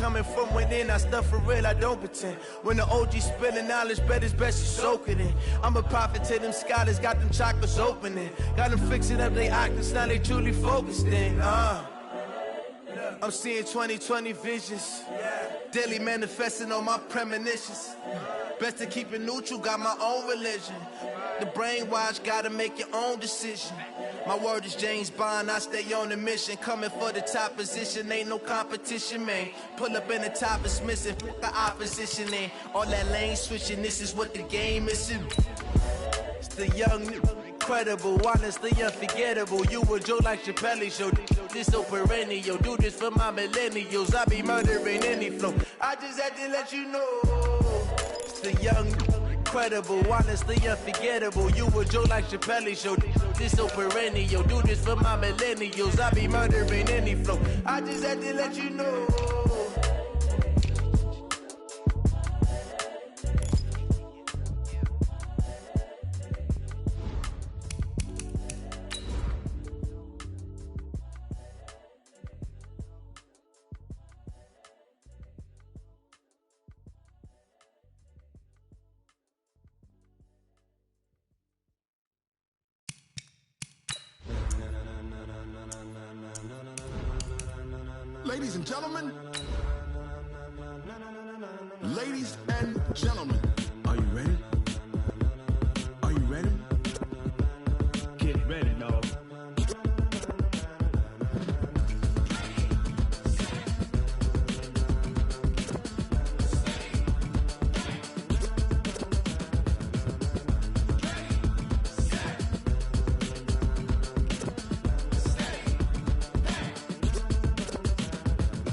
coming from within. I stuff for real, I don't pretend. When the OG spilling knowledge, bet it's best you soak it in. I'm a prophet to them scholars, got them chakras opening. Got them fixing up they octaves, now they truly focused in. I'm seeing 2020 visions. Daily manifesting on my premonitions. Best to keep it neutral, got my own religion. The brainwash, gotta make your own decision. My word is James Bond, I stay on the mission. Coming for the top position, ain't no competition, man. Pull up in the top is missing, fuck the opposition, in. All that lane switching, this is what the game is. It's the young, incredible, honestly unforgettable. You a Joe like Chappelle show. This so perennial, do this for my millennials. I be murdering any flow. I just had to let you know. It's the young, incredible, honestly unforgettable. You a Joe like Chappelle show. This so perennial, do this for my millennials. I be murdering any flow. I just had to let you know. Ladies and gentlemen, ladies and gentlemen, are you ready? Are you ready? Get ready, dog.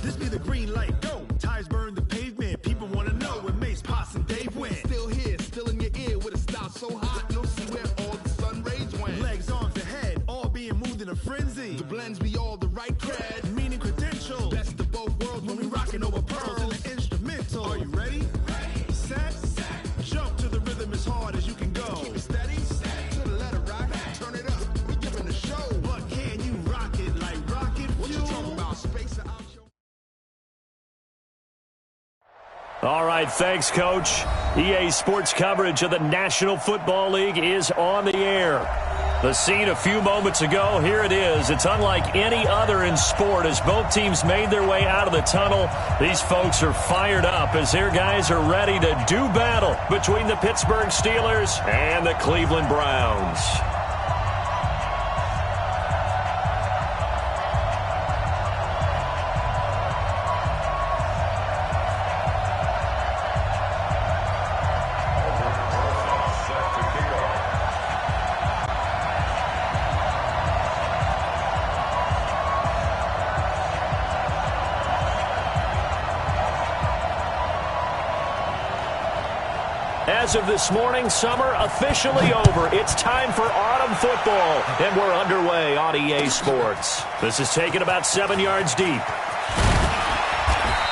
This be the green light, go. Tires burn the pavement. People want to know where Mace, Pops, and Dave went. Still here, still in your ear with a style so hot, you'll see where all the sun rays went. Legs, arms, and head, all being moved in a frenzy. The blends be all the right cred, meaning credentials. Best of both worlds when we rockin' over pearls in the instrumental. Are you ready? Set, jump to the rhythm as hard as you can go. Keep it steady, to the letter rock, turn it up. We giving the show, but can you rock it like rocket fuel? What you talking about, space or out your... All right, thanks, Coach. EA Sports coverage of the National Football League is on the air. The scene a few moments ago, here it is. It's unlike any other in sport as both teams made their way out of the tunnel. These folks are fired up as their guys are ready to do battle between the Pittsburgh Steelers and the Cleveland Browns. As of this morning, summer officially over. It's time for autumn football, and we're underway on EA Sports. This is taken about 7 yards deep.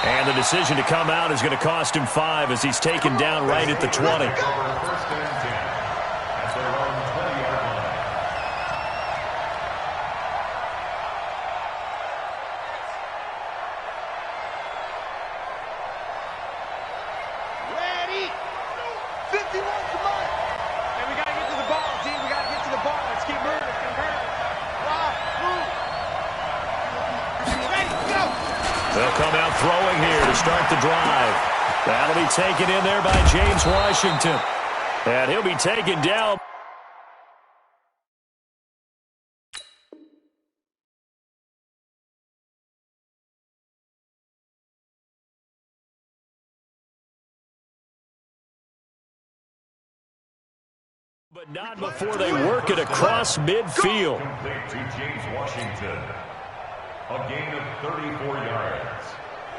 And the decision to come out is going to cost him 5 as he's taken down right at the 20. They'll come out throwing here to start the drive. That'll be taken in there by James Washington. And he'll be taken down. But not before they work it across midfield. Complete to James Washington. A gain of 34 yards.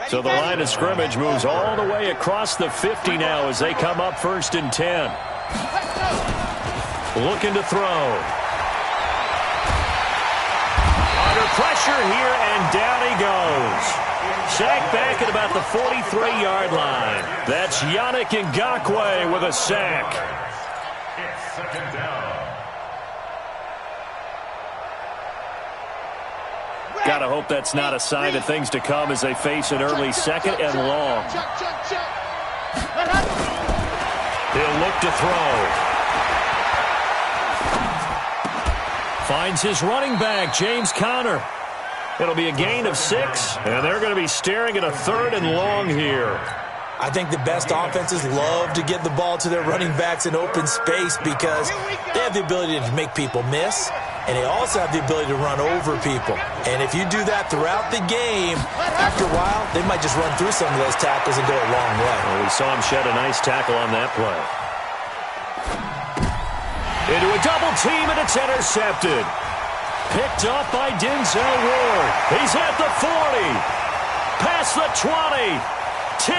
So the line of scrimmage moves all the way across the 50 now as they come up 1st and 10. Looking to throw. Under pressure here, and down he goes. Sacked back at about the 43-yard line. That's Yannick Ngakoue with a sack. It's 2nd down. Got to hope that's not a sign of things to come as they face an early second and long. He'll look to throw. Finds his running back, James Conner. It'll be a gain of 6, and they're going to be staring at a 3rd and long here. I think the best offenses love to get the ball to their running backs in open space because they have the ability to make people miss, and they also have the ability to run over people. And if you do that throughout the game, after a while, they might just run through some of those tackles and go a long way. Well, we saw him shed a nice tackle on that play. Into a double team, and it's intercepted. Picked up by Denzel Ward. He's at the 40. Past the 20. 10, 5.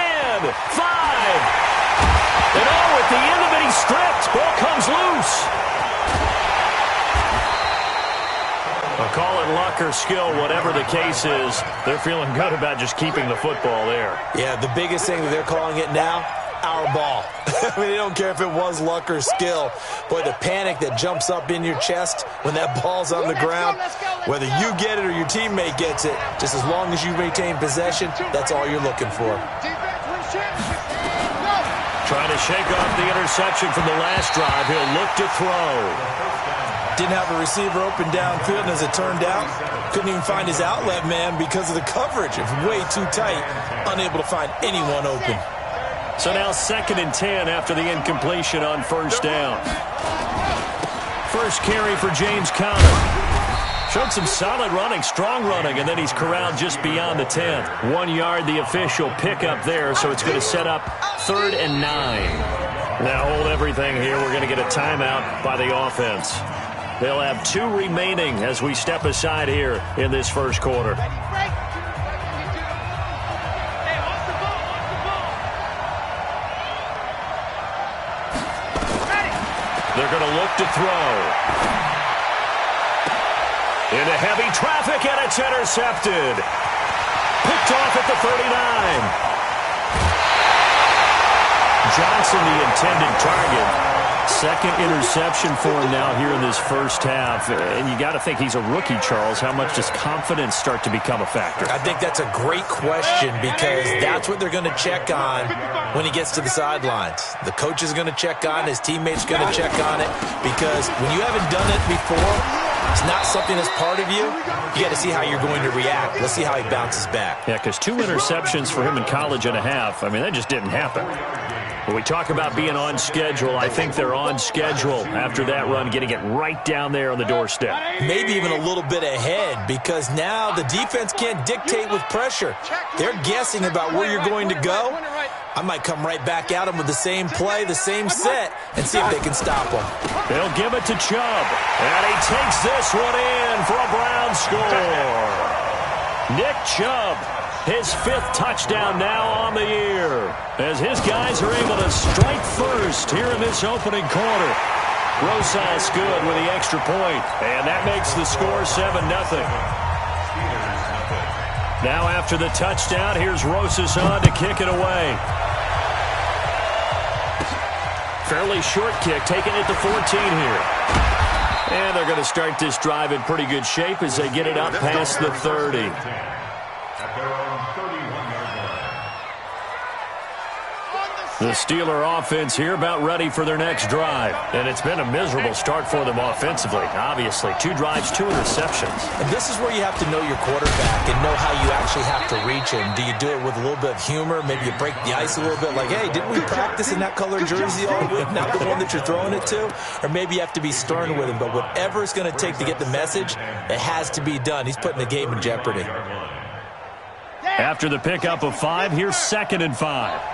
And at the end of it, he's stripped. Ball comes loose. I'll call it luck or skill, whatever the case is. They're feeling good about just keeping the football there. Yeah, the biggest thing that they're calling it now, our ball. I mean, they don't care if it was luck or skill. Boy, the panic that jumps up in your chest when that ball's on the ground, whether you get it or your teammate gets it, just as long as you maintain possession, that's all you're looking for. Trying to shake off the interception from the last drive. He'll look to throw. Didn't have a receiver open downfield, and as it turned out, couldn't even find his outlet man because of the coverage. It was way too tight, unable to find anyone open. So now 2nd and 10 after the incompletion on first down. First carry for James Conner. Showed some solid running, strong running, and then he's corralled just beyond the 10. 1 yard, the official pickup there, so it's going to set up 3rd and 9. Now hold everything here. We're going to get a timeout by the offense. They'll have 2 remaining as we step aside here in this first quarter. They're going to look to throw. Into heavy traffic, and it's intercepted. Picked off at the 39. Johnson, the intended target. 2nd interception for him now here in this first half. And you got to think he's a rookie, Charles. How much does confidence start to become a factor? I think that's a great question because that's what they're going to check on when he gets to the sidelines. The coach is going to check on, his teammates going to check on it because when you haven't done it before, it's not something that's part of you. You got to see how you're going to react. Let's see how he bounces back. Yeah, because 2 interceptions for him in college and a half, I mean, that just didn't happen. When we talk about being on schedule, I think they're on schedule after that run, getting it right down there on the doorstep. Maybe even a little bit ahead because now the defense can't dictate with pressure. They're guessing about where you're going to go. I might come right back at them with the same play, the same set, and see if they can stop them. They'll give it to Chubb, and he takes this one in for a Brown score. Nick Chubb, his 5th touchdown now on the year, as his guys are able to strike first here in this opening quarter. Rosas good with the extra point, and that makes the score 7-0. Now after the touchdown, here's Rosas on to kick it away. Fairly short kick, taken at the 14 here. And they're going to start this drive in pretty good shape as they get it up past the 30. The Steeler offense here about ready for their next drive. And it's been a miserable start for them offensively. Obviously, 2 drives, 2 interceptions. And this is where you have to know your quarterback and know how you actually have to reach him. Do you do it with a little bit of humor? Maybe you break the ice a little bit like, hey, didn't we practice in that color jersey all week? Not the one that you're throwing it to? Or maybe you have to be stern with him. But whatever it's going to take to get the message, it has to be done. He's putting the game in jeopardy. After the pickup of 5, here's 2nd and 5.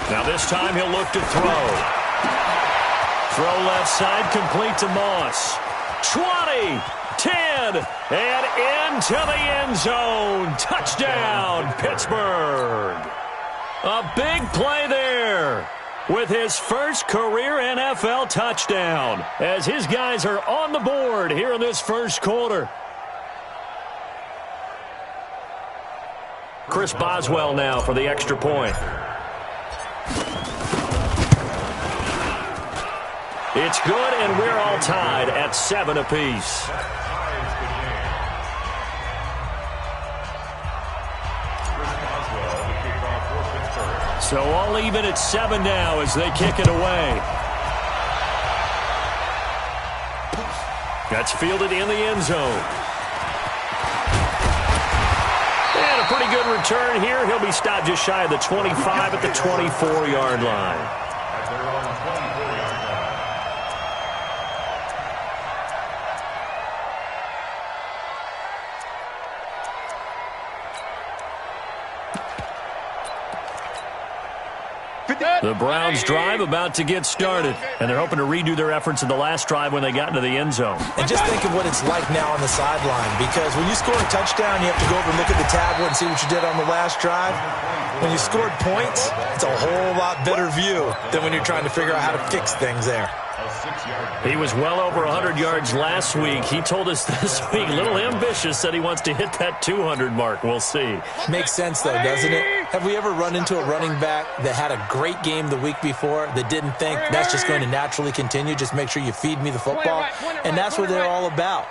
Now this time he'll look to throw. Throw left side, complete to Moss. 20, 10, and into the end zone. Touchdown, Pittsburgh. A big play there with his first career NFL touchdown as his guys are on the board here in this first quarter. Chris Boswell now for the extra point. It's good, and we're all tied at 7 apiece. So all even at 7 now as they kick it away. That's fielded in the end zone. And a pretty good return here. He'll be stopped just shy of the 25 at the 24-yard line. The Browns drive about to get started, and they're hoping to redo their efforts in the last drive when they got into the end zone. And just think of what it's like now on the sideline, because when you score a touchdown, you have to go over and look at the tablet and see what you did on the last drive. When you scored points, it's a whole lot better view than when you're trying to figure out how to fix things there. He was well over 100 yards last week. He told us this week, a little ambitious, said he wants to hit that 200 mark. We'll see. Makes sense, though, doesn't it? Have we ever run into a running back that had a great game the week before that didn't think that's just going to naturally continue? Just make sure you feed me the football. And that's what they're all about.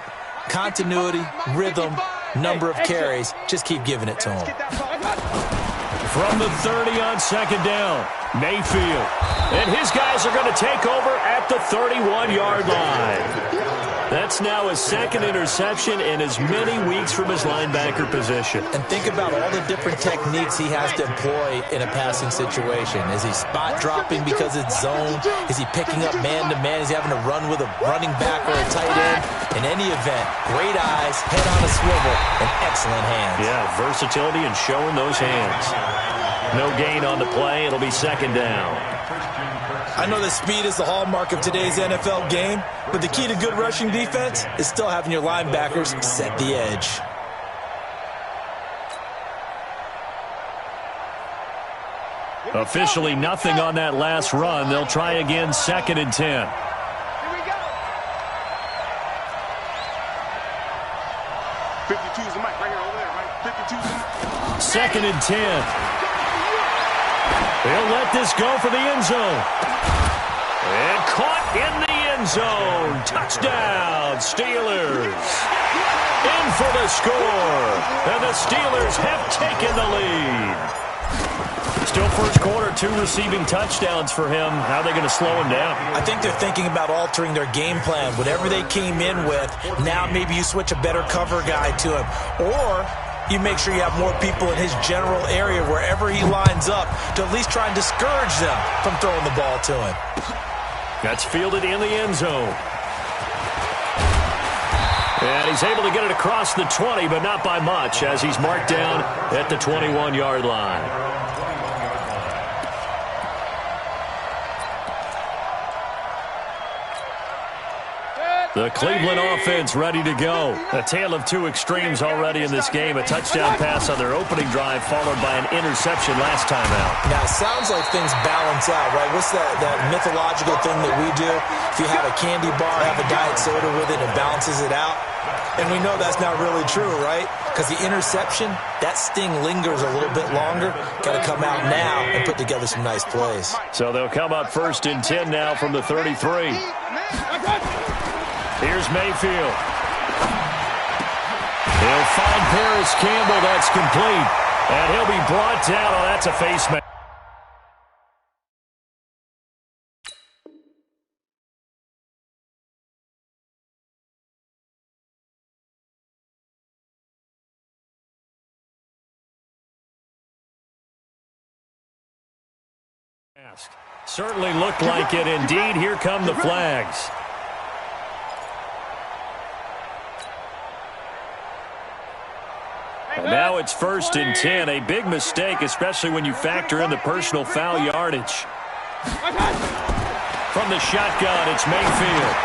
Continuity, rhythm, number of carries. Just keep giving it to them. From the 30 on second down, Mayfield. And his guys are going to take over at the 31-yard line. That's now his second interception in as many weeks from his linebacker position. And think about all the different techniques he has to employ in a passing situation. Is he spot dropping because it's zone? Is he picking up man-to-man? Is he having to run with a running back or a tight end? In any event, great eyes, head on a swivel, and excellent hands. Yeah, versatility and showing those hands. No gain on the play. It'll be second down. I know that speed is the hallmark of today's NFL game, but the key to good rushing defense is still having your linebackers set the edge. Officially nothing on that last run. They'll try again, second and 10. Here we go. 52 is the mic right here over there, right? 52 is the mic. Second and 10. They'll let this go for the end zone. And caught in the end zone. Touchdown, Steelers. In for the score. And the Steelers have taken the lead. Still first quarter, 2 receiving touchdowns for him. How are they going to slow him down? I think they're thinking about altering their game plan. Whatever they came in with, now maybe you switch a better cover guy to him. Or you make sure you have more people in his general area wherever he lines up to at least try and discourage them from throwing the ball to him. That's fielded in the end zone. And he's able to get it across the 20, but not by much, as he's marked down at the 21-yard line. The Cleveland offense ready to go. A tale of two extremes already in this game. A touchdown pass on their opening drive, followed by an interception last time out. Now, it sounds like things balance out, right? What's that mythological thing that we do? If you have a candy bar, have a diet soda with it, it balances it out. And we know that's not really true, right? Because the interception, that sting lingers a little bit longer. Got to come out now and put together some nice plays. So they'll come up first and 10 now from the 33. Here's Mayfield. He'll find Paris Campbell. That's complete. And he'll be brought down. Oh, that's a face mask. Certainly looked like it. Indeed, here come the flags. And now it's first and 10. A big mistake, especially when you factor in the personal foul yardage. From the shotgun, it's Mayfield.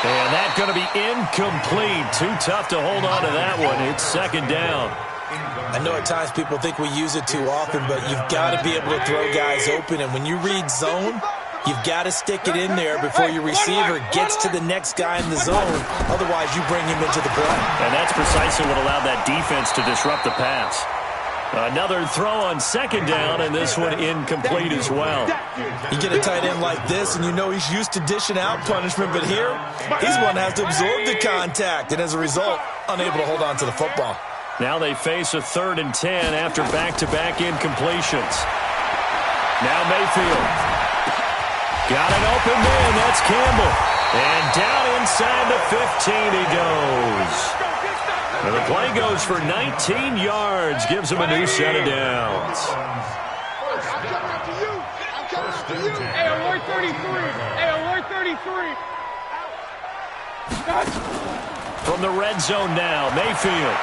And that's going to be incomplete. Too tough to hold on to that one. It's second down. I know at times people think we use it too often, but you've got to be able to throw guys open. And when you read zone, you've got to stick it in there before your receiver gets to the next guy in the zone. Otherwise, you bring him into the play. And that's precisely what allowed that defense to disrupt the pass. Another throw on second down, and this one incomplete as well. You get a tight end like this, and you know he's used to dishing out punishment, but here, he's one that has to absorb the contact, and as a result, unable to hold on to the football. Now they face a 3rd and 10 after back-to-back incompletions. Now Mayfield. Got an open man, that's Campbell. And down inside the 15 he goes. And the play goes for 19 yards, gives him a new set of downs. Hey, alert 33. Hey, alert 33. From the red zone now, Mayfield.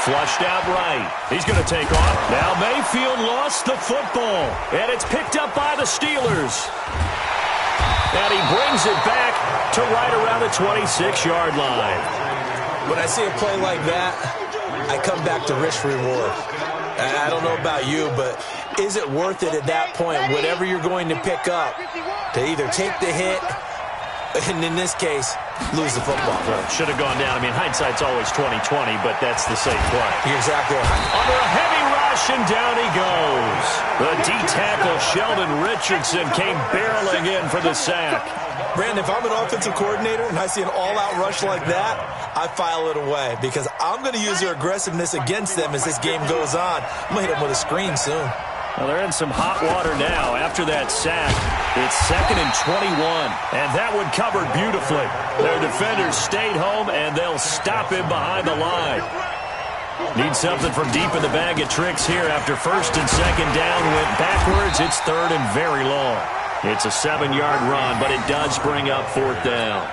Flushed out right. He's going to take off. Now Mayfield lost the football, and it's picked up by the Steelers. And he brings it back to right around the 26-yard line. When I see a play like that, I come back to risk-reward. I don't know about you, but is it worth it at that point, whatever you're going to pick up, to either take the hit, and in this case, lose the football? Well, should have gone down. I mean, hindsight's always 20/20, but that's the safe play. You're exactly right. Under a heavy rush, and down he goes. The D-tackle, Sheldon Richardson, came barreling in for the sack. Brandon, if I'm an offensive coordinator and I see an all-out rush like that, I file it away because I'm going to use their aggressiveness against them as this game goes on. I'm going to hit them with a screen soon. Well, they're in some hot water now after that sack. It's 2nd and 21, and that one covered beautifully. Their defenders stayed home, and they'll stop him behind the line. Need something from deep in the bag of tricks here after 1st and 2nd down went backwards. It's 3rd and very long. It's a 7-yard run, but it does bring up 4th down.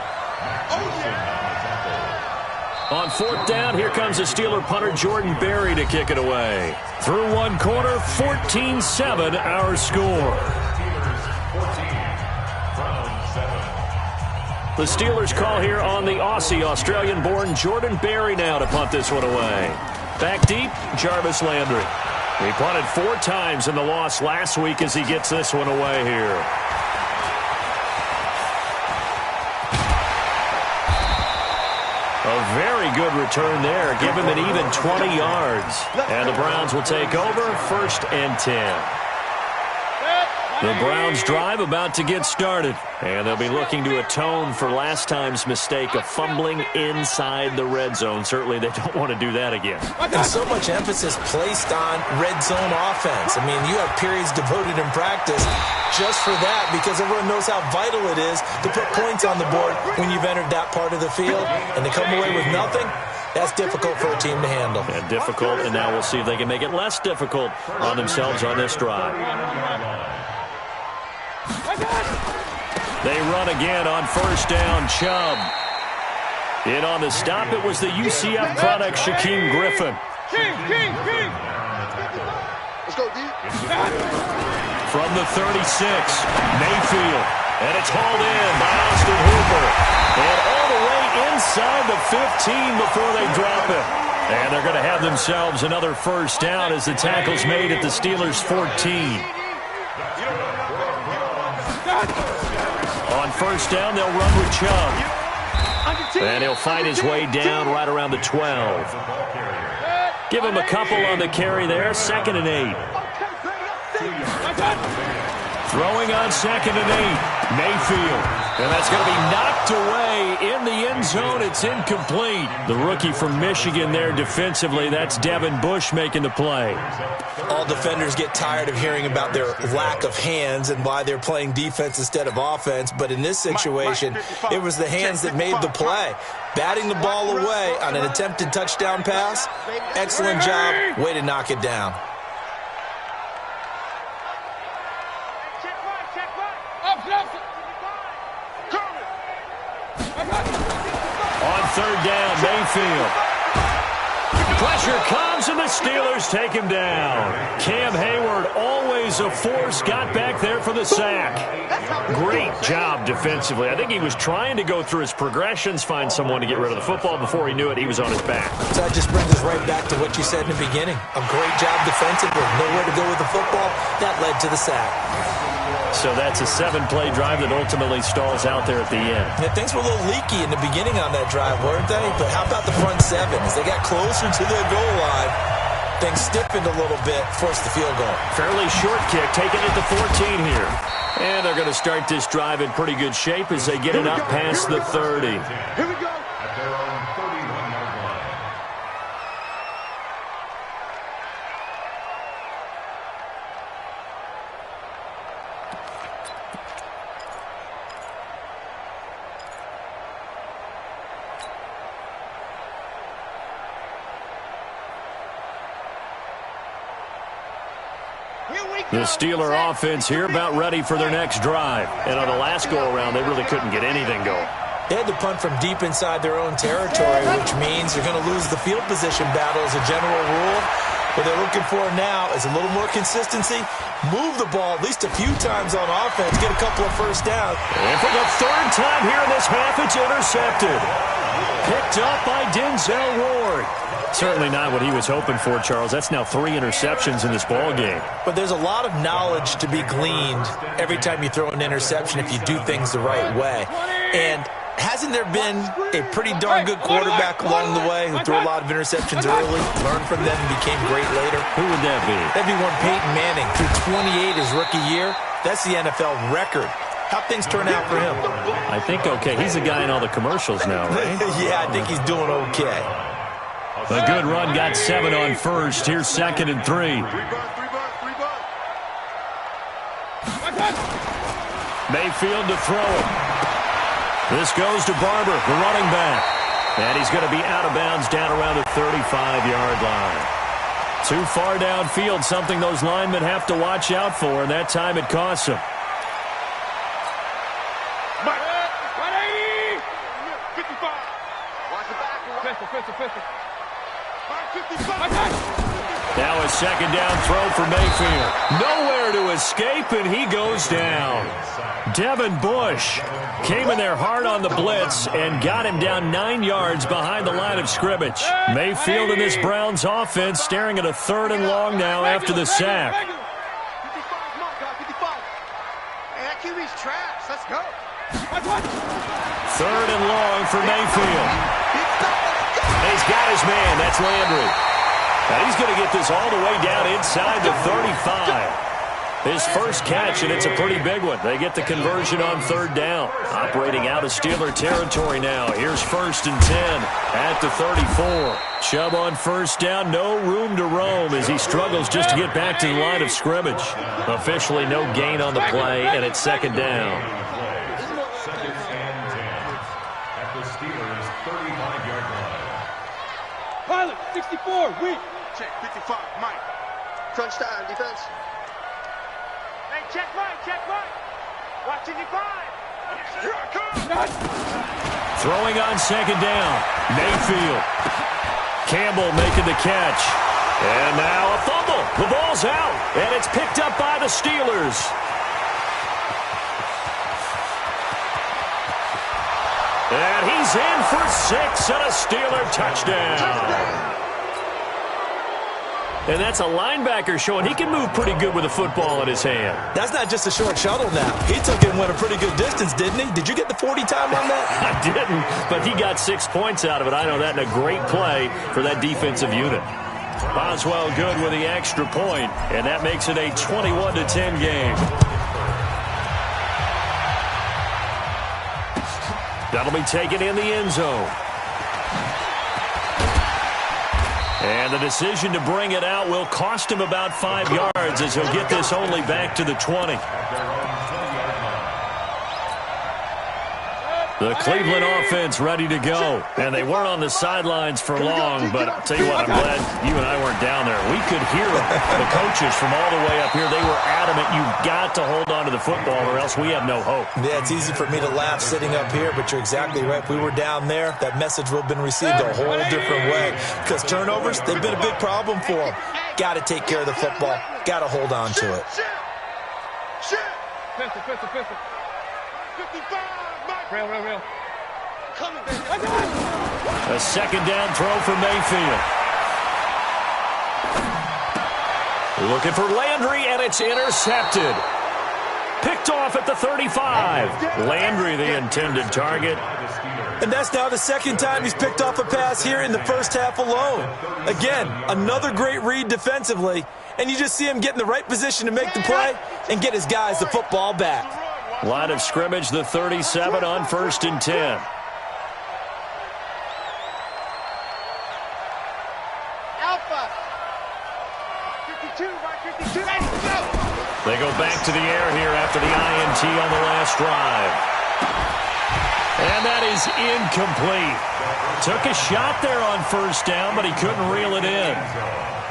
On 4th down, here comes the Steeler punter Jordan Berry to kick it away. Through one quarter, 14-7 our score. The Steelers call here on the Aussie, Australian-born Jordan Berry now to punt this one away. Back deep, Jarvis Landry. He punted 4 times in the loss last week as he gets this one away here. A very good return there. Give him an even 20 yards. And the Browns will take over 1st and 10. The Browns drive about to get started. And they'll be looking to atone for last time's mistake of fumbling inside the red zone. Certainly they don't want to do that again. There's so much emphasis placed on red zone offense. I mean, you have periods devoted in practice just for that because everyone knows how vital it is to put points on the board when you've entered that part of the field. And to come away with nothing, that's difficult for a team to handle. And difficult, and now we'll see if they can make it less difficult on themselves on this drive. They run again on 1st down, Chubb. In on the stop, it was the UCF product, Shaquem Griffin. Let's go, D. From the 36, Mayfield. And it's hauled in by Austin Hooper. And all the way inside the 15 before they drop it. And they're going to have themselves another 1st down as the tackle's made at the Steelers' 14. On 1st down, they'll run with Chubb. And he'll fight his way down right around the 12. Give him a couple on the carry there. 2nd and 8. Throwing on 2nd and 8. Mayfield. And that's going to be knocked away in the end zone. It's incomplete. The rookie from Michigan there defensively. That's Devin Bush making the play. All defenders get tired of hearing about their lack of hands and why they're playing defense instead of offense. But in this situation, it was the hands that made the play. Batting the ball away on an attempted touchdown pass. Excellent job. Way to knock it down. On 3rd down, Mayfield. Pressure comes, and the Steelers take him down. Cam Hayward, always a force, got back there for the sack. Great job defensively. I think he was trying to go through his progressions, find someone to get rid of the football. Before he knew it, he was on his back. So that just brings us right back to what you said in the beginning. A great job defensively. Nowhere to go with the football. That led to the sack. So that's a 7-play drive that ultimately stalls out there at the end. Yeah, things were a little leaky in the beginning on that drive, weren't they? But how about the front 7? As they got closer to the goal line, things stiffened a little bit, forced the field goal. Fairly short kick, taking it to 14 here. And they're going to start this drive in pretty good shape as they get it up past the 30. Here we go. At their own 31-yard line. The Steeler offense here about ready for their next drive. And on the last go-around, they really couldn't get anything going. They had to punt from deep inside their own territory, which means they're going to lose the field position battle as a general rule. What they're looking for now is a little more consistency, move the ball at least a few times on offense, get a couple of first downs. And for the third time here in this half, it's intercepted. Picked up by Denzel Ward. Certainly not what he was hoping for, Charles. That's now 3 interceptions in this ball game. But there's a lot of knowledge to be gleaned every time you throw an interception if you do things the right way. And hasn't there been a pretty darn good quarterback along the way who threw a lot of interceptions early, learned from them, and became great later? Who would that be? That'd be one Peyton Manning. Threw 28 his rookie year. That's the NFL record. How'd things turn out for him? I think okay. He's a guy in all the commercials now, right? Yeah, I think he's doing okay. A good run, got 7 on first. Here's 2nd and 3. Mayfield to throw it. This goes to Barber, the running back. And he's going to be out of bounds down around the 35-yard line. Too far downfield, something those linemen have to watch out for, and that time it costs them. 55. Watch the back. Pistol. Now a 2nd down throw for Mayfield. Nowhere to escape, and he goes down. Devin Bush came in there hard on the blitz and got him down 9 yards behind the line of scrimmage. Mayfield in this Browns offense staring at a 3rd and long now after the sack. 55, Hey, that QB's trash. Let's go. 3rd and long for Mayfield. He's got his man. That's Landry. Now he's going to get this all the way down inside the 35. His first catch, and it's a pretty big one. They get the conversion on 3rd down. Operating out of Steeler territory now. Here's 1st and 10 at the 34. Chubb on 1st down. No room to roam as he struggles just to get back to the line of scrimmage. Officially no gain on the play, and it's 2nd down. 2nd and 10 at the Steelers' 35-yard line. Pilot, 64, weak. Check, 55, Mike. Crunch time, defense. Hey, check Mike. Watching you five. Here I come. Throwing on 2nd down. Mayfield. Campbell making the catch. And now a fumble. The ball's out, and it's picked up by the Steelers. And he's in for 6 and a Steeler touchdown. And that's a linebacker showing he can move pretty good with a football in his hand. That's not just a short shuttle now. He took it and went a pretty good distance, didn't he? Did you get the 40 time on that? I didn't, but he got 6 points out of it. I know that, and a great play for that defensive unit. Boswell good with the extra point, and that makes it a 21-10 game. That'll be taken in the end zone. And the decision to bring it out will cost him about 5 yards as he'll get this only back to the 20. The Cleveland offense ready to go. And they weren't on the sidelines for long, but I'll tell you what, I'm glad you and I weren't down there. We could hear the coaches from all the way up here. They were adamant, you've got to hold on to the football or else we have no hope. Yeah, it's easy for me to laugh sitting up here, but you're exactly right. If we were down there, that message would have been received a whole different way. Because turnovers, they've been a big problem for them. Got to take care of the football. Got to hold on to it. Pistol. 55, Mike. Real. Coming, baby. A 2nd down throw for Mayfield. Looking for Landry, and it's intercepted. Picked off at the 35. Landry, the intended target. And that's now the second time he's picked off a pass here in the first half alone. Again, another great read defensively, and you just see him get in the right position to make the play and get his guys the football back. Line of scrimmage, the 37 on 1st and 10. Alpha. 52, right 52. Let's go. They go back to the air here after the INT on the last drive. And that is incomplete. Took a shot there on 1st down, but he couldn't reel it in.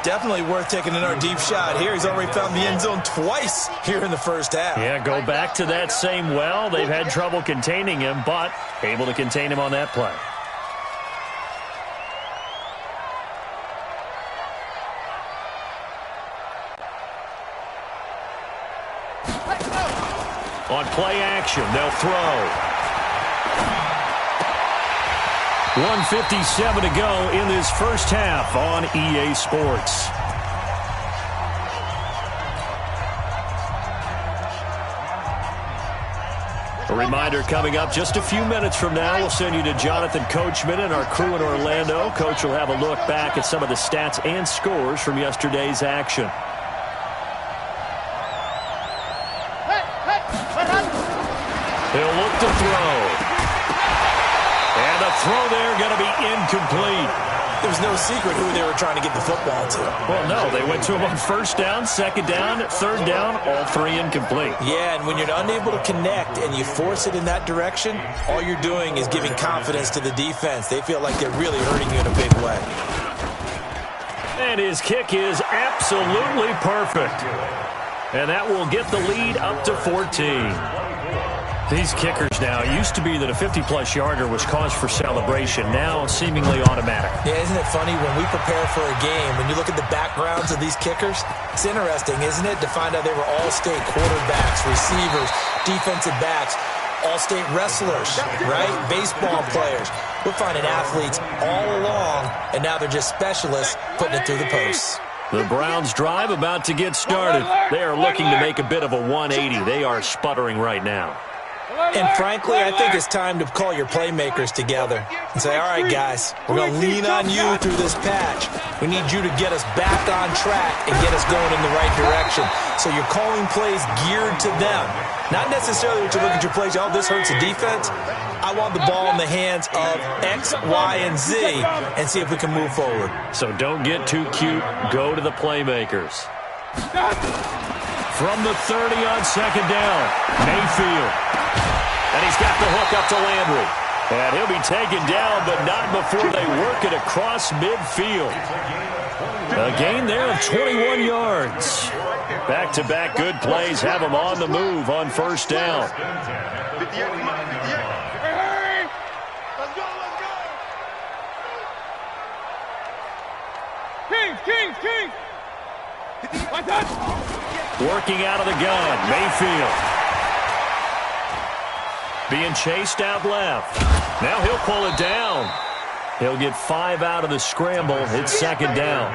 Definitely worth taking another deep shot here. He's already found the end zone twice here in the first half. Yeah, go back to that same well. They've had trouble containing him, but able to contain him on that play. On play action, they'll throw. 1:57 to go in this first half on EA Sports. A reminder coming up just a few minutes from now, we'll send you to Jonathan Coachman and our crew in Orlando. Coach will have a look back at some of the stats and scores from yesterday's action. He'll look to throw. And the throw there going to be incomplete. There was no secret who they were trying to get the football to. Well, no, they went to him on 1st down, 2nd down, 3rd down, all 3 incomplete. Yeah, and when you're unable to connect and you force it in that direction, all you're doing is giving confidence to the defense. They feel like they're really hurting you in a big way. And his kick is absolutely perfect. And that will get the lead up to 14. These kickers now, it used to be that a 50-plus yarder was cause for celebration, now seemingly automatic. Yeah, isn't it funny when we prepare for a game, when you look at the backgrounds of these kickers, it's interesting, isn't it, to find out they were all-state quarterbacks, receivers, defensive backs, all-state wrestlers, right? Baseball players. We're finding athletes all along, and now they're just specialists putting it through the posts. The Browns drive about to get started. They are looking to make a bit of a 180. They are sputtering right now. And frankly, I think it's time to call your playmakers together and say, all right, guys, we're going to lean on you through this patch. We need you to get us back on track and get us going in the right direction. So you're calling plays geared to them. Not necessarily that you look at your plays, oh, this hurts the defense. I want the ball in the hands of X, Y, and Z and see if we can move forward. So don't get too cute. Go to the playmakers. From the 30 on 2nd down, Mayfield. And he's got the hook up to Landry. And he'll be taken down, but not before they work it across midfield. A gain there of 21 yards. Back-to-back good plays have him on the move on 1st down. King! Working out of the gun, Mayfield. Being chased out left. Now he'll pull it down. He'll get 5 out of the scramble. It's 2nd down.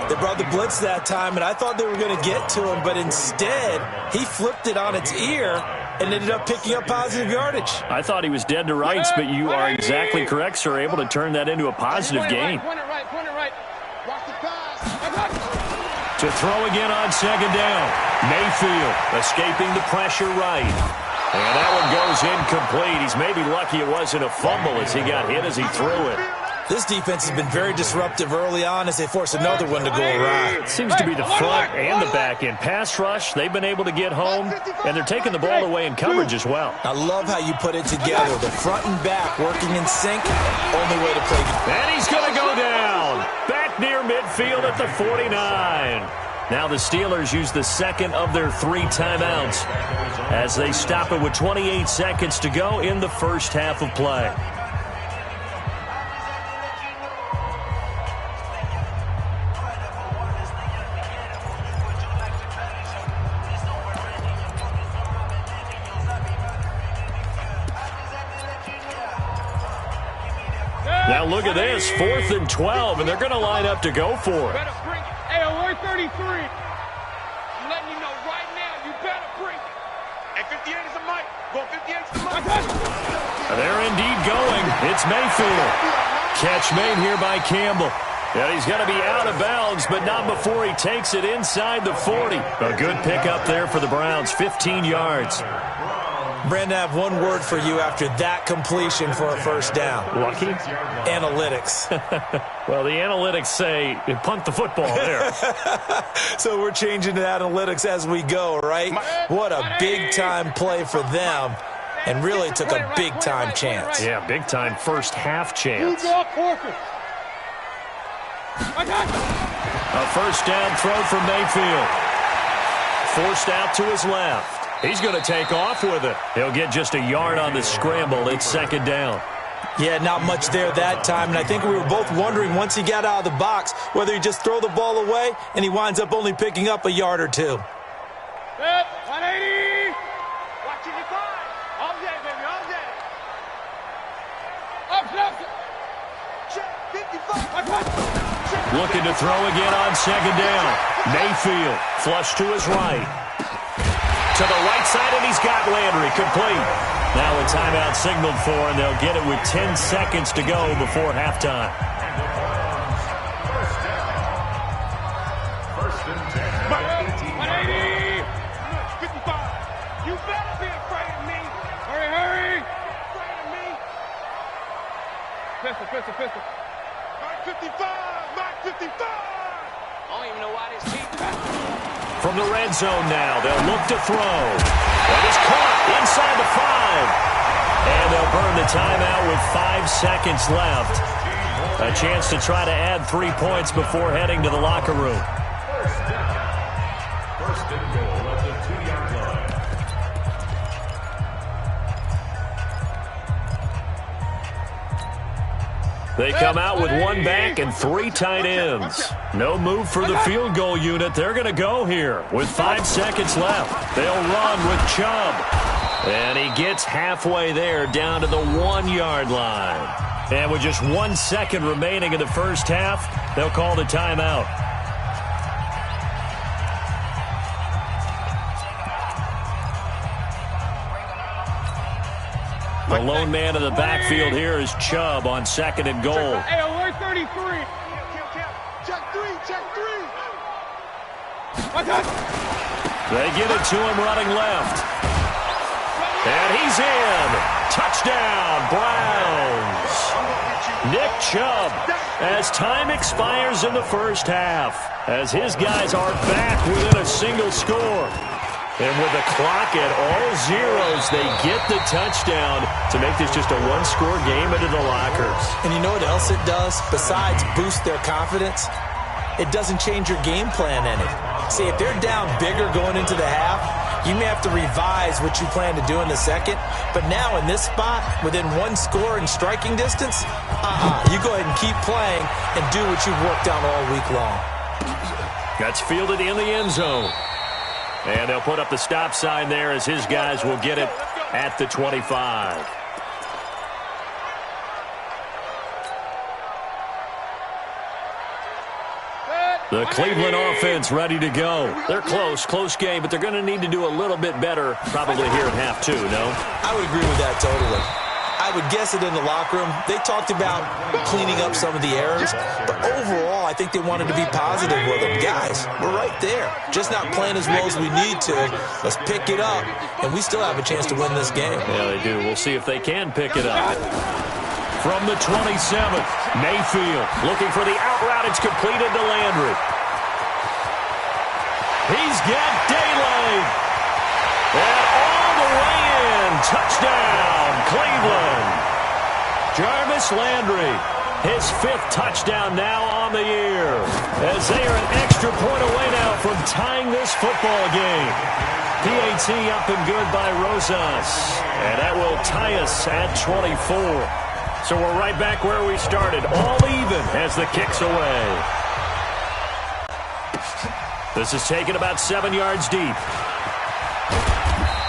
They brought the blitz that time, and I thought they were going to get to him, but instead he flipped it on its ear and ended up picking up positive yardage. I thought he was dead to rights, but you are exactly correct, sir. Able to turn that into a positive gain. Point it right. Watch the pass. To throw again on 2nd down. Mayfield escaping the pressure right. And that one goes incomplete. He's maybe lucky it wasn't a fumble as he got hit as he threw it. This defense has been very disruptive early on as they force another one to go awry. It seems to be the front and the back end. Pass rush, they've been able to get home, and they're taking the ball away in coverage as well. I love how you put it together. The front and back working in sync, only way to play. And he's going to go down. Back near midfield at the 49. Now the Steelers use the 2nd of their 3 timeouts as they stop it with 28 seconds to go in the first half of play. Now look at this, 4th and 12, and they're going to line up to go for it. Hey, alert 33. I'm letting you know right now, you better bring it. Hey, 58 is the mic. Go 58 is the mic. They're indeed going. It's Mayfield. Catch made here by Campbell. And he's going to be out of bounds, but not before he takes it inside the 40. A good pickup there for the Browns, 15 yards. Brandon, I have one word for you after that completion for a first down. Lucky? Analytics. Well, the analytics say punt the football there. So we're changing to analytics as we go, right? What a big-time play for them, and really took a big-time chance. Yeah, big-time first-half chance. A first down throw from Mayfield. Forced out to his left. He's going to take off with it. He'll get just a yard on the scramble. It's second down. Yeah, not much there that time, and I think we were both wondering once he got out of the box whether he'd just throw the ball away, and he winds up only picking up a yard or two. 180. Watching your five. All day, baby, all day. Check, 55. Looking to throw again on second down. Mayfield flush to his right. To the right side, and he's got Landry complete. Now a timeout signaled for, and they'll get it with 10 seconds to go before halftime. First and 10. 180. 55. You better be afraid of me. Hurry. Afraid of me. Pistol. Mark 55. I don't even know why this team. From the red zone now, they'll look to throw. That is caught inside the 5. And they'll burn the timeout with 5 seconds left. A chance to try to add 3 points before heading to the locker room. First and goal at the 2-yard line. They come out with 1 back and 3 tight ends. No move for the field goal unit. They're going to go here with 5 seconds left. They'll run with Chubb. And he gets halfway there down to the 1-yard line. And with just 1 second remaining in the first half, they'll call the timeout. The lone man in the backfield here is Chubb on second and goal. Hey, alert 33. Check three. They get it to him running left. And he's in. Touchdown, Browns. Nick Chubb, as time expires in the first half, as his guys are back within a single score. And with the clock at all zeros, they get the touchdown to make this just a one-score game into the lockers. And you know what else it does? Besides boost their confidence, it doesn't change your game plan any. See, if they're down bigger going into the half, you may have to revise what you plan to do in the second. But now in this spot, within one score and striking distance, you go ahead and keep playing and do what you've worked on all week long. Gets fielded in the end zone. And they'll put up the stop sign there as his guys will get it at the 25. The Cleveland offense ready to go. They're close game, but they're going to need to do a little bit better probably here in half two, no? I would agree with that totally. I would guess it in the locker room. They talked about cleaning up some of the errors, but overall, I think they wanted to be positive with them. Guys, we're right there. Just not playing as well as we need to. Let's pick it up, and we still have a chance to win this game. Yeah, they do. We'll see if they can pick it up. From the 27th, Mayfield looking for the out route. It's completed to Landry. He's got daylight. And all the way in. Touchdown, Cleveland. Jarvis Landry, his 5th touchdown now on the year. As they are an extra point away now from tying this football game. PAT up and good by Rosas. And that will tie us at 24. So we're right back where we started, all even as the kick's away. This is taken about 7 yards deep.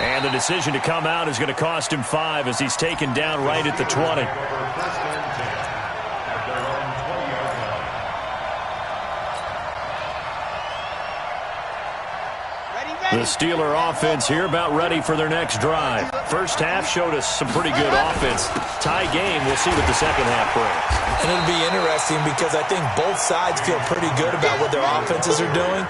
And the decision to come out is going to cost him 5 as he's taken down right at the 20. Ready. The Steeler offense here about ready for their next drive. First half showed us some pretty good offense. Tie game, we'll see what the second half brings. And it'll be interesting because I think both sides feel pretty good about what their offenses are doing.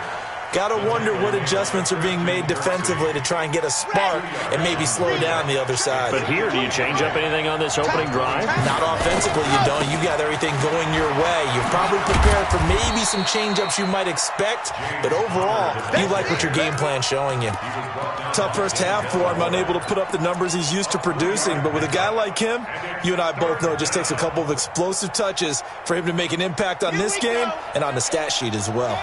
Got to wonder what adjustments are being made defensively to try and get a spark and maybe slow down the other side. But here, do you change up anything on this opening drive? Not offensively, you don't. You got everything going your way. You're probably prepared for maybe some change-ups you might expect, but overall, you like what your game plan's showing you. Tough first half for him, unable to put up the numbers he's used to producing, but with a guy like him, you and I both know it just takes a couple of explosive touches for him to make an impact on this game and on the stat sheet as well.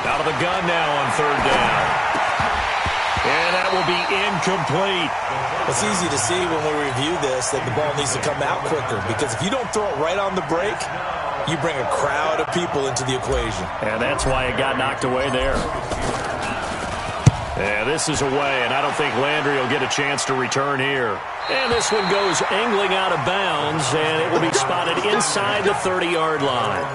Out of the gun now on third down. And that will be incomplete. It's easy to see when we review this that the ball needs to come out quicker because if you don't throw it right on the break, you bring a crowd of people into the equation. And that's why it got knocked away there. Yeah, this is away, and I don't think Landry will get a chance to return here. And this one goes angling out of bounds, and it will be spotted inside the 30-yard line.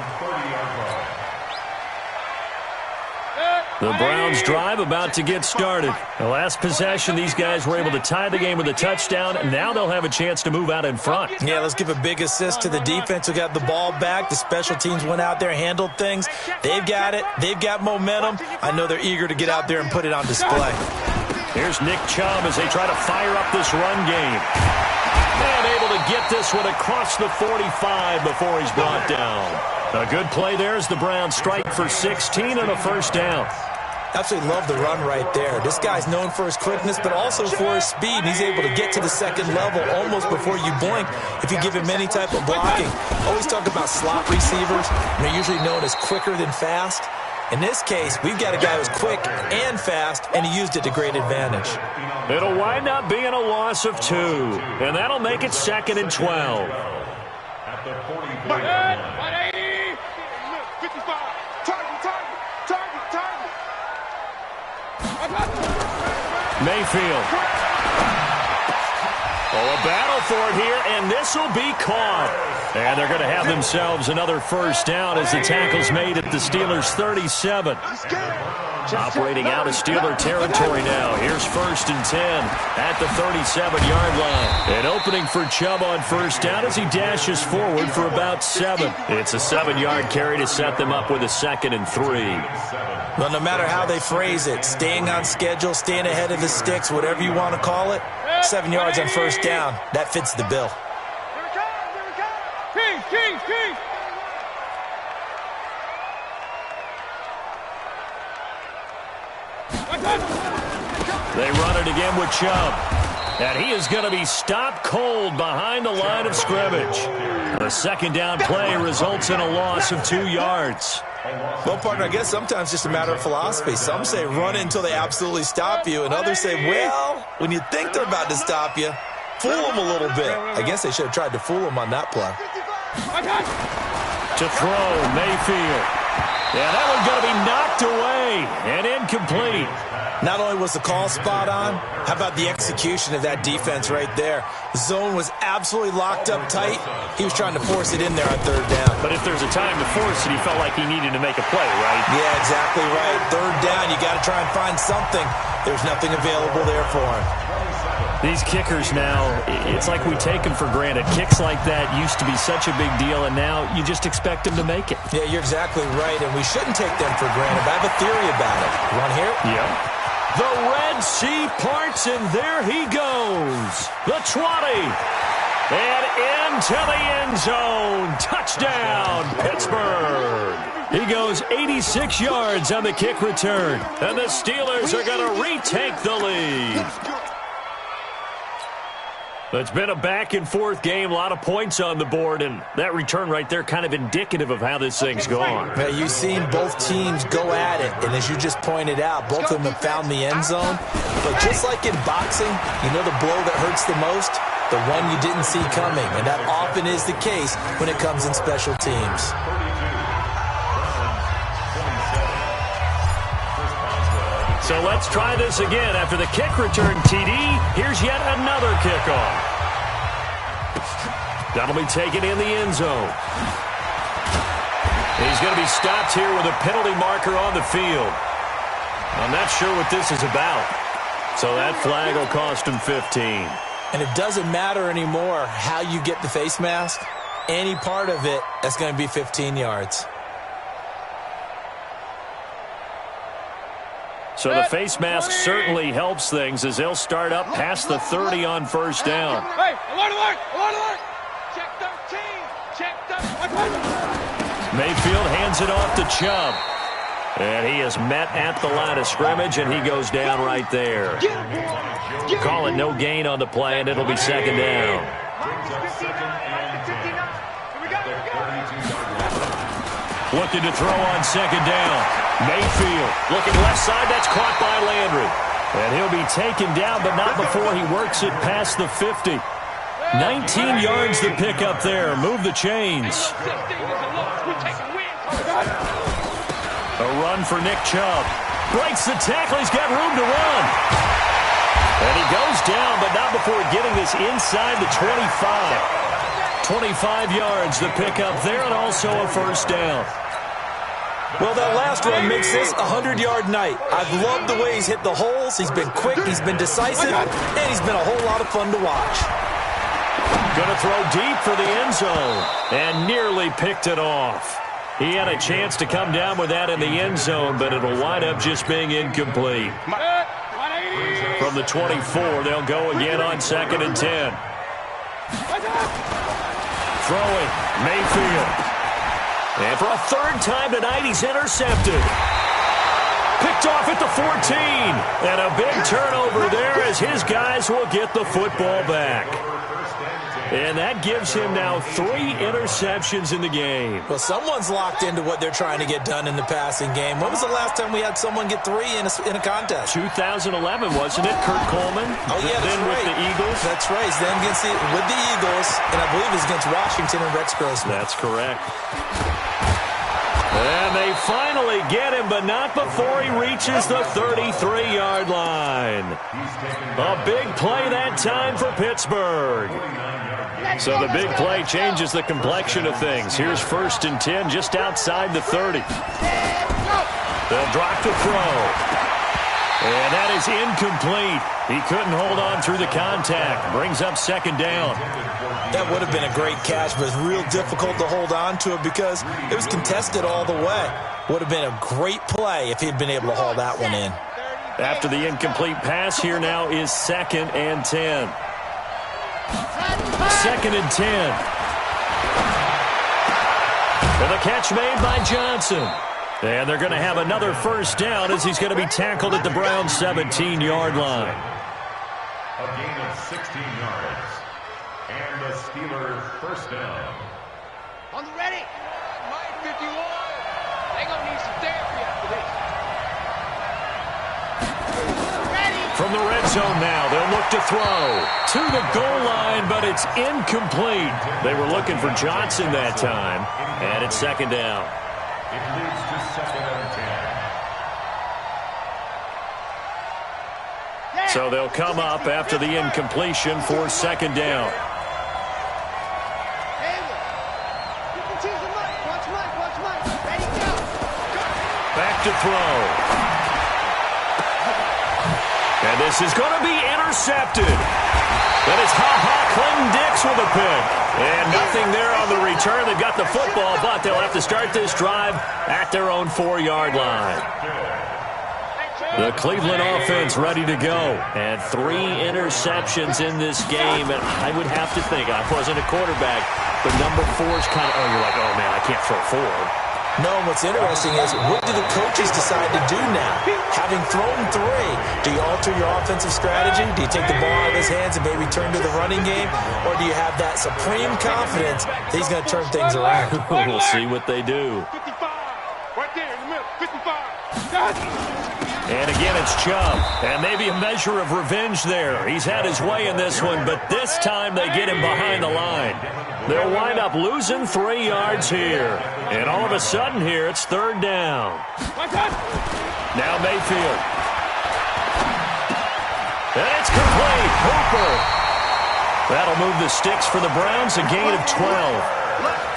The Browns drive about to get started. The last possession, these guys were able to tie the game with a touchdown, and now they'll have a chance to move out in front. Yeah, let's give a big assist to the defense who got the ball back. The special teams went out there, handled things. They've got it. They've got momentum. I know they're eager to get out there and put it on display. Here's Nick Chubb as they try to fire up this run game. And able to get this one across the 45 before he's brought down. A good play there as the Browns strike for 16 and a first down. Absolutely love the run right there. This guy's known for his quickness, but also for his speed. And he's able to get to the second level almost before you blink if you give him any type of blocking. Always talk about slot receivers, and they're usually known as quicker than fast. In this case, we've got a guy who's quick and fast, and he used it to great advantage. It'll wind up being a loss of 2, and that'll make it 2nd and 12. At the 45. 55. Target. Mayfield. Oh, a battle for it here, and this will be caught. And they're going to have themselves another first down as the tackle's made at the Steelers' 37. Operating out of Steeler territory now. Here's 1st and 10 at the 37-yard line. An opening for Chubb on first down as he dashes forward for about 7. It's a 7-yard carry to set them up with a 2nd and 3. Well, no matter how they phrase it, staying on schedule, staying ahead of the sticks, whatever you want to call it, 7 yards on first down, that fits the bill. Keith. They run it again with Chubb. And he is going to be stopped cold behind the line of scrimmage. The second down play results in a loss of 2 yards. Well, partner, I guess sometimes it's just a matter of philosophy. Some say run until they absolutely stop you, and others say, well, when you think they're about to stop you, fool them a little bit. I guess they should have tried to fool them on that play. To throw, Mayfield. Yeah, that one's going to be knocked away and incomplete. Not only was the call spot on, how about the execution of that defense right there? The zone was absolutely locked up tight. He was trying to force it in there on third down. But if there's a time to force it, he felt like he needed to make a play, right? Yeah, exactly right. Third down, you got to try and find something. There's nothing available there for him. These kickers now, it's like we take them for granted. Kicks like that used to be such a big deal, and now you just expect them to make it. Yeah, you're exactly right, and we shouldn't take them for granted. I have a theory about it. You want to hear it? Yeah. The Red Sea parts, and there he goes. The 20. And into the end zone. Touchdown, Pittsburgh. He goes 86 yards on the kick return. And the Steelers are going to retake the lead. It's been a back-and-forth game, a lot of points on the board, and that return right there kind of indicative of how this thing's gone. Now, you've seen both teams go at it, and as you just pointed out, both of them have found the end zone. But just like in boxing, you know the blow that hurts the most? The one you didn't see coming, and that often is the case when it comes in special teams. So let's try this again. After the kick return TD, here's yet another kickoff. That'll be taken in the end zone. He's going to be stopped here with a penalty marker on the field. I'm not sure what this is about. So that flag will cost him 15. And it doesn't matter anymore how you get the face mask. Any part of it, that's going to be 15 yards. So the face mask certainly helps things as they'll start up past the 30 on first down. Hey, alert, alert, alert, alert. Check 13. Check 13. Mayfield hands it off to Chubb. And he is met at the line of scrimmage, and he goes down right there. Call it no gain on the play, and it'll be second down. Looking to throw on second down. Mayfield looking left side. That's caught by Landry. And he'll be taken down, but not before he works it past the 50. 19 yards to pick up there. Move the chains. A run for Nick Chubb. Breaks the tackle. He's got room to run. And he goes down, but not before getting this inside the 25. 25 yards to pick up there, and also a first down. Well, that last run makes this a 100-yard night. I've loved the way he's hit the holes. He's been quick, he's been decisive, and he's been a whole lot of fun to watch. Going to throw deep for the end zone, and nearly picked it off. He had a chance to come down with that in the end zone, but it'll wind up just being incomplete. From the 24, they'll go again on 2nd and 10. Throwing, Mayfield. And for a third time tonight, he's intercepted. Picked off at the 14. And a big turnover there as his guys will get the football back. And that gives him now 3 interceptions in the game. Well, someone's locked into what they're trying to get done in the passing game. When was the last time we had someone get 3 in a contest? 2011, wasn't it? Kurt Coleman? Oh, yeah, that's then right. with the Eagles? That's right. He's then with the Eagles, and I believe it's against Washington and Rex Grossman. That's correct. And they finally get him, but not before he reaches the 33-yard line. A big play that time for Pittsburgh. So the big play changes the complexion of things. Here's 1st and 10 just outside the 30. They'll drop the throw. And that is incomplete. He couldn't hold on through the contact. Brings up 2nd down. That would have been a great catch, but it's real difficult to hold on to it because it was contested all the way. Would have been a great play if he'd been able to haul that one in. After the incomplete pass, here now is 2nd and 10. 2nd and 10. And the catch made by Johnson. And they're going to have another first down as he's going to be tackled at the Browns' 17-yard line. A gain of 16 yards. And the Steelers' first down. On the ready. Mike 51. They're going to need some therapy after this. From the red zone now, they'll look to throw to the goal line, but it's incomplete. They were looking for Johnson that time, and it's 2nd down. It leads to 2nd and 10. So they'll come up after the incompletion for 2nd down. Back to throw. And this is going to be intercepted. But it's Clinton Dix with a pick. And nothing there on the return. They've got the football, but they'll have to start this drive at their own 4-yard line. The Cleveland offense ready to go. And 3 interceptions in this game. And I would have to think, I wasn't a quarterback, but number 4 is kind of, you're like, oh, man, I can't throw 4. No, what's interesting is what do the coaches decide to do now? Having thrown 3, do you alter your offensive strategy? Do you take the ball out of his hands and maybe turn to the running game? Or do you have that supreme confidence that he's going to turn things around? We'll see what they do. 55. Right there in the middle. 55. And again, it's Chubb. And maybe a measure of revenge there. He's had his way in this one, but this time they get him behind the line. They'll wind up losing 3 yards here. And all of a sudden here, it's 3rd down. Now Mayfield. And it's complete. Hooper. That'll move the sticks for the Browns, a gain of 12.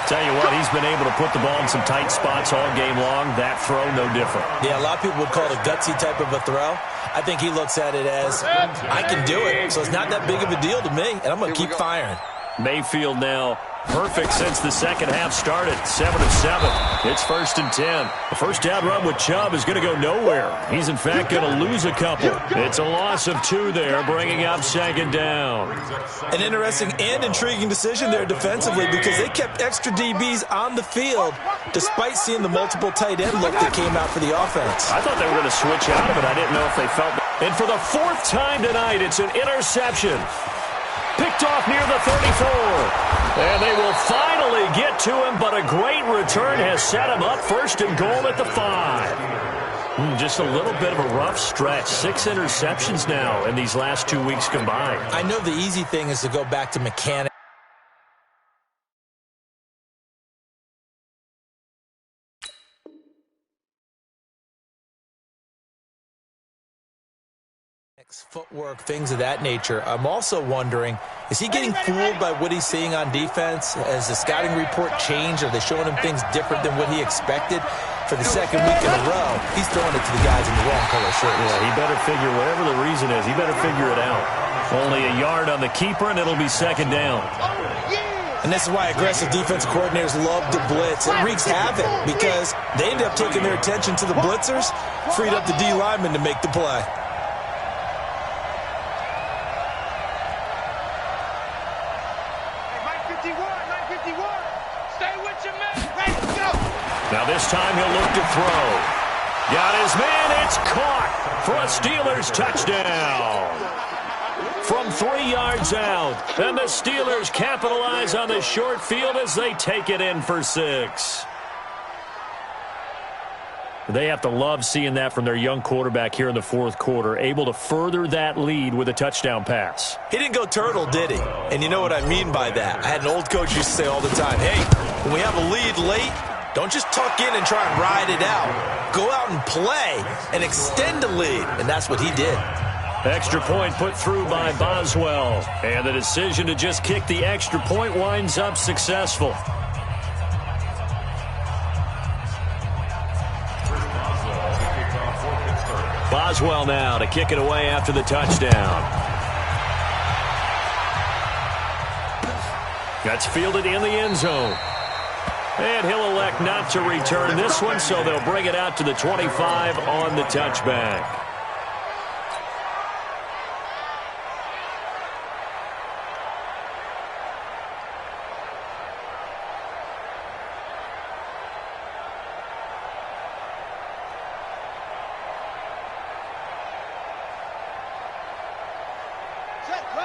Tell you what, he's been able to put the ball in some tight spots all game long. That throw, no different. Yeah, a lot of people would call it a gutsy type of a throw. I think he looks at it as, I can do it, so it's not that big of a deal to me, and I'm going to keep firing. Mayfield now perfect since the second half started. 7 of 7. It's 1st and 10. The first down run with Chubb is going to go nowhere. He's, in fact, going to lose a couple. It's a loss of 2 there, bringing up 2nd down. An interesting and intriguing decision there defensively because they kept extra DBs on the field despite seeing the multiple tight end look that came out for the offense. I thought they were going to switch out of it. I didn't know if they felt it. And for the 4th time tonight, it's an interception. Picked off near the 34. And they will finally get to him, but a great return has set him up 1st and goal at the 5. Just a little bit of a rough stretch. 6 interceptions now in these last 2 weeks combined. I know the easy thing is to go back to mechanics. Footwork, things of that nature. I'm also wondering, is he getting fooled by what he's seeing on defense? Has the scouting report changed? Are they showing him things different than what he expected? For the 2nd week in a row, he's throwing it to the guys in the wrong color shirts. Yeah, he better figure, whatever the reason is, he better figure it out. Only a yard on the keeper, and it'll be 2nd down. And this is why aggressive defensive coordinators love to blitz. It wreaks havoc because they end up taking their attention to the blitzers, freed up the D lineman to make the play. Now this time he'll look to throw. Got his man. It's caught for a Steelers touchdown. From 3 yards out. And the Steelers capitalize on the short field as they take it in for 6. They have to love seeing that from their young quarterback here in the 4th quarter, able to further that lead with a touchdown pass. He didn't go turtle, did he? And you know what I mean by that. I had an old coach used to say all the time, hey, when we have a lead late, don't just tuck in and try and ride it out. Go out and play and extend the lead. And that's what he did. Extra point put through by Boswell. And the decision to just kick the extra point winds up successful. Boswell now to kick it away after the touchdown. That's fielded in the end zone. And he'll elect not to return this one, so they'll bring it out to the 25 on the touchback.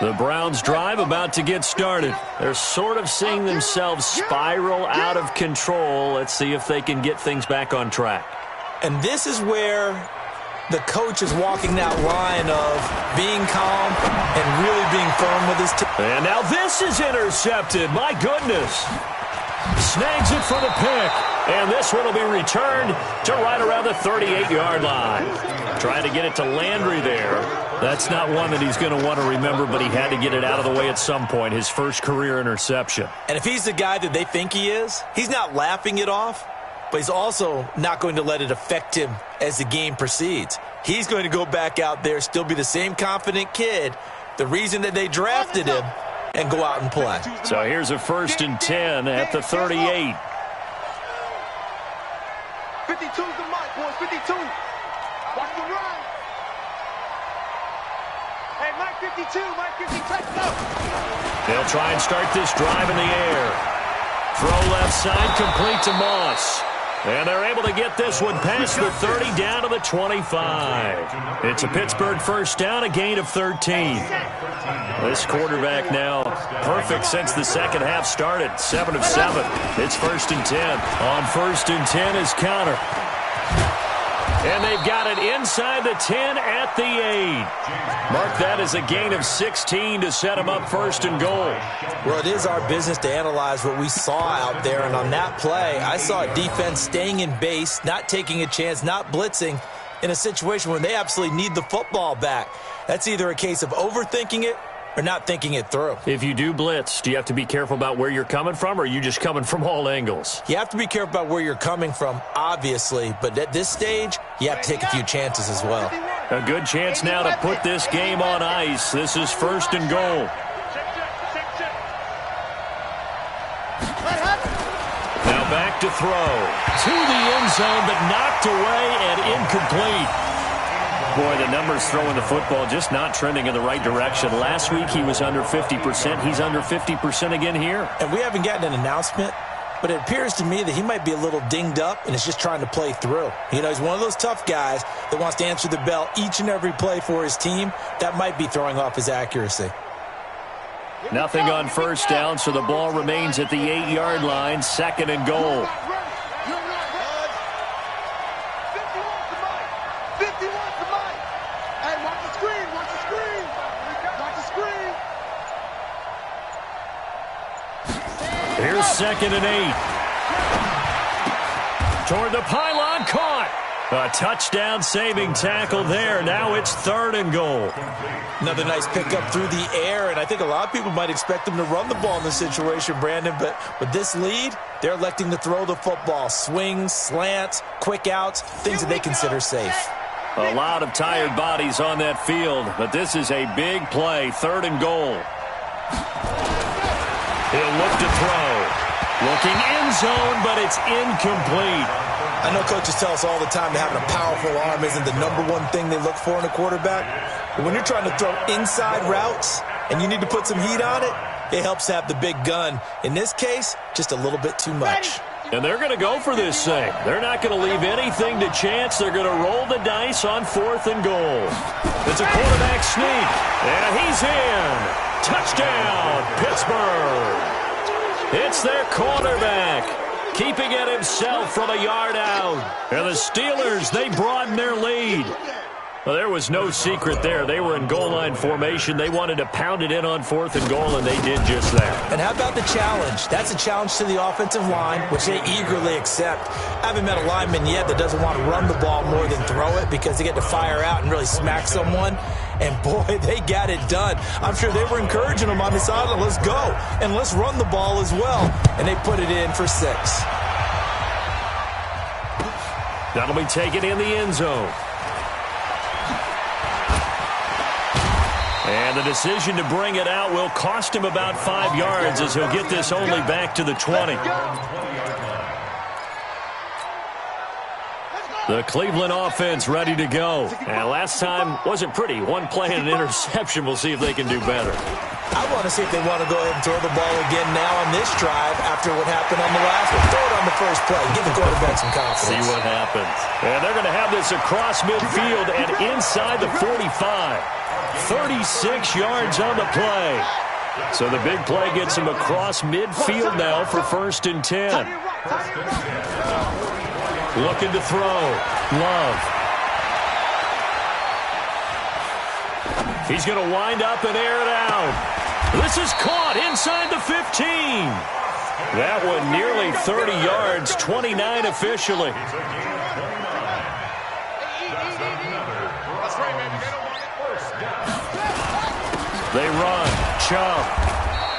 The Browns drive about to get started. They're sort of seeing themselves spiral out of control. Let's see if they can get things back on track. And this is where the coach is walking that line of being calm and really being firm with his team. And now this is intercepted. My goodness. Snags it for the pick. And this one will be returned to right around the 38-yard line. Trying to get it to Landry there. That's not one that he's going to want to remember, but he had to get it out of the way at some point, his first career interception. And if he's the guy that they think he is, he's not laughing it off, but he's also not going to let it affect him as the game proceeds. He's going to go back out there, still be the same confident kid, the reason that they drafted him, and go out and play. So here's a 1st and 10 at the 38. 52's the mark, boys. 52. Watch the run. Hey, Mike 52. Mike 50. Let's go. They'll try and start this drive in the air. Throw left side, complete to Moss. And they're able to get this one past the 30 down to the 25. It's a Pittsburgh first down, a gain of 13. This quarterback now perfect since the second half started. 7 of 7. It's 1st and 10. On 1st and 10 is Connor. And they've got it inside the 10 at the 8. Mark that as a gain of 16 to set them up 1st and goal. Well, it is our business to analyze what we saw out there. And on that play, I saw a defense staying in base, not taking a chance, not blitzing, in a situation when they absolutely need the football back. That's either a case of overthinking it or not thinking it through. If you do blitz, do you have to be careful about where you're coming from, or are you just coming from all angles? You have to be careful about where you're coming from, obviously, but at this stage, you have to take a few chances as well. A good chance now to put this game on ice. This is 1st and goal. Now back to throw. To the end zone, but knocked away and incomplete. Boy, the numbers throwing the football just not trending in the right direction. Last week he was under 50%. He's under 50% again here. And we haven't gotten an announcement, but it appears to me that he might be a little dinged up and is just trying to play through. You know, he's one of those tough guys that wants to answer the bell each and every play for his team. That might be throwing off his accuracy. Nothing on 1st down, so the ball remains at the 8-yard line. 2nd and goal. Here's 2nd and 8. Toward the pylon, caught. A touchdown-saving tackle there. Now it's 3rd and goal. Another nice pickup through the air, and I think a lot of people might expect them to run the ball in this situation, Brandon, but with this lead, they're electing to throw the football. Swings, slants, quick outs, things that they consider safe. A lot of tired bodies on that field, but this is a big play. 3rd and goal. He'll look to throw. Looking end zone, but it's incomplete. I know coaches tell us all the time that having a powerful arm isn't the #1 thing they look for in a quarterback. But when you're trying to throw inside routes and you need to put some heat on it, it helps to have the big gun. In this case, just a little bit too much. And they're going to go for this thing. They're not going to leave anything to chance. They're going to roll the dice on 4th and goal. It's a quarterback sneak, and he's in. Touchdown, Pittsburgh. It's their quarterback, keeping it himself from a yard out. And the Steelers, they broaden their lead. Well, there was no secret there. They were in goal line formation. They wanted to pound it in on 4th and goal, and they did just that. And how about the challenge? That's a challenge to the offensive line, which they eagerly accept. I haven't met a lineman yet that doesn't want to run the ball more than throw it because they get to fire out and really smack someone. And, boy, they got it done. I'm sure they were encouraging them on the sideline. Let's go, and let's run the ball as well. And they put it in for 6. That'll be taken in the end zone. And the decision to bring it out will cost him about 5 yards as he'll get this only back to the 20. The Cleveland offense ready to go. And last time wasn't pretty. 1 play and an interception. We'll see if they can do better. I want to see if they want to go ahead and throw the ball again now on this drive after what happened on the last one. Throw it on the first play. Give the quarterback some confidence. See what happens. And they're going to have this across midfield and inside the 45. 36 yards on the play. So the big play gets him across midfield now for 1st and 10. Looking to throw. Love. He's going to wind up and air it out. This is caught inside the 15. That one nearly 30 yards, 29 officially. They run. Chubb.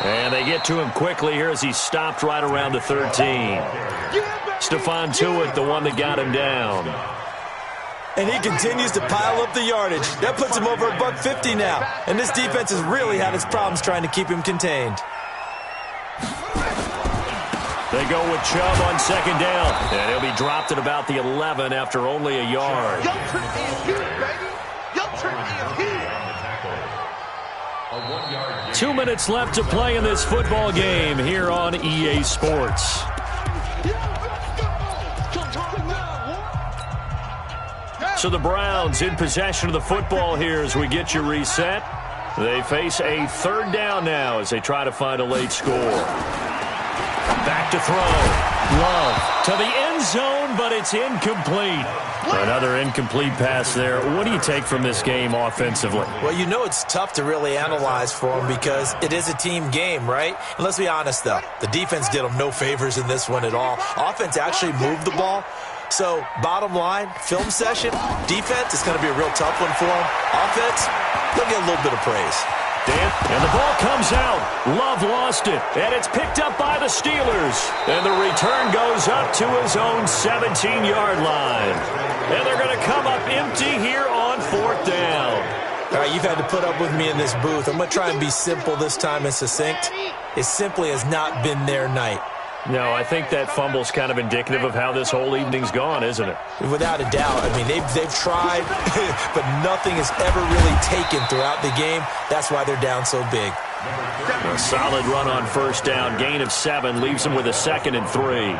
And they get to him quickly here as he stopped right around the 13. Stephon Tuitt, the one that got him down. And he continues to pile up the yardage. That puts him over $150 now. And this defense has really had its problems trying to keep him contained. They go with Chubb on 2nd down. And he'll be dropped at about the 11 after only a yard. Your turn is here, baby. Your turn is here. 2 minutes left to play in this football game here on EA Sports. So the Browns in possession of the football here as we get you reset. They face a 3rd down now as they try to find a late score. Back to throw. Love to the end zone, but it's incomplete. Another incomplete pass there. What do you take from this game offensively? Well, you know it's tough to really analyze for them because it is a team game, right? And let's be honest, though. The defense did them no favors in this one at all. Offense actually moved the ball So, bottom line, film session, defense is going to be a real tough one for them. Offense, they'll get a little bit of praise. And the ball comes out. Love lost it, and it's picked up by the Steelers. And the return goes up to his own 17-yard line. And they're going to come up empty here on 4th down. All right, you've had to put up with me in this booth. I'm going to try and be simple this time and succinct. It simply has not been their night. No, I think that fumble's kind of indicative of how this whole evening's gone, isn't it? Without a doubt. I mean, they've tried, but nothing has ever really taken throughout the game. That's why they're down so big. A solid run on 1st down. Gain of 7 leaves them with a 2nd and 3.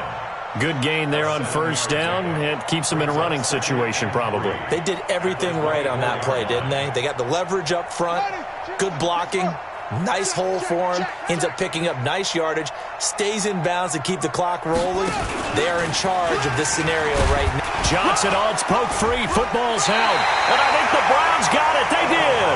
Good gain there on 1st down. It keeps them in a running situation, probably. They did everything right on that play, didn't they? They got the leverage up front, good blocking, nice hole for him, ends up picking up nice yardage, stays in bounds to keep the clock rolling. They are in charge of this scenario right now. Johnson odds poke free. Football's out. And I think the Browns got it. They did.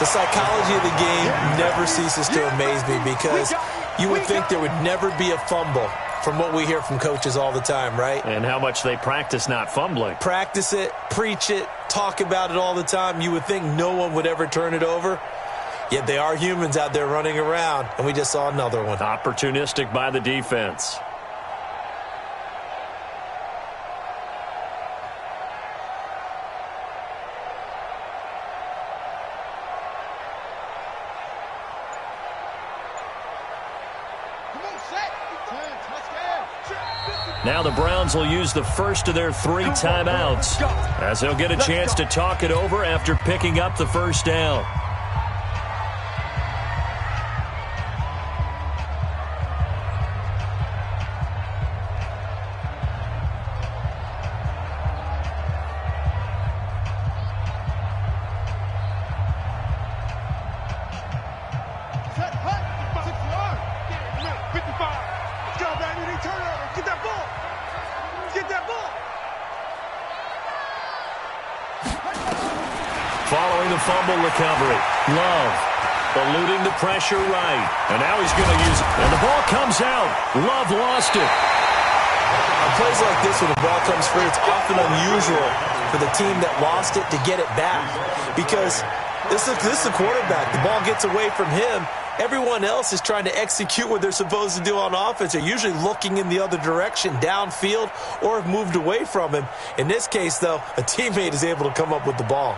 The psychology of the game never ceases to amaze me because you would think there would never be a fumble from what we hear from coaches all the time, right? And how much they practice not fumbling. Practice it, preach it, talk about it all the time. You would think no one would ever turn it over. Yet they are humans out there running around, and we just saw another one. Opportunistic by the defense. Now the Browns will use the first of their 3 timeouts as they'll get a chance to talk it over after picking up the 1st down. Following the fumble recovery, Love eluding the pressure right. And now he's going to use it. And the ball comes out. Love lost it. On plays like this when the ball comes free, it's often unusual for the team that lost it to get it back. Because this is the quarterback. The ball gets away from him. Everyone else is trying to execute what they're supposed to do on offense. They're usually looking in the other direction, downfield, or have moved away from him. In this case, though, a teammate is able to come up with the ball.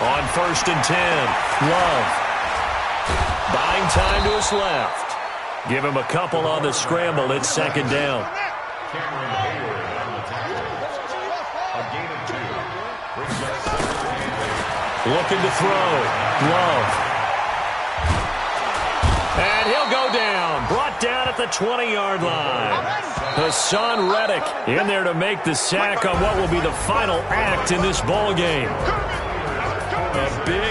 On 1st and 10, Love buying time to his left. Give him a couple on the scramble. It's 2nd down. Looking to throw. Love. And he'll go down. Brought down at the 20-yard line. Hassan Reddick in there to make the sack on what will be the final act in this ball game. A big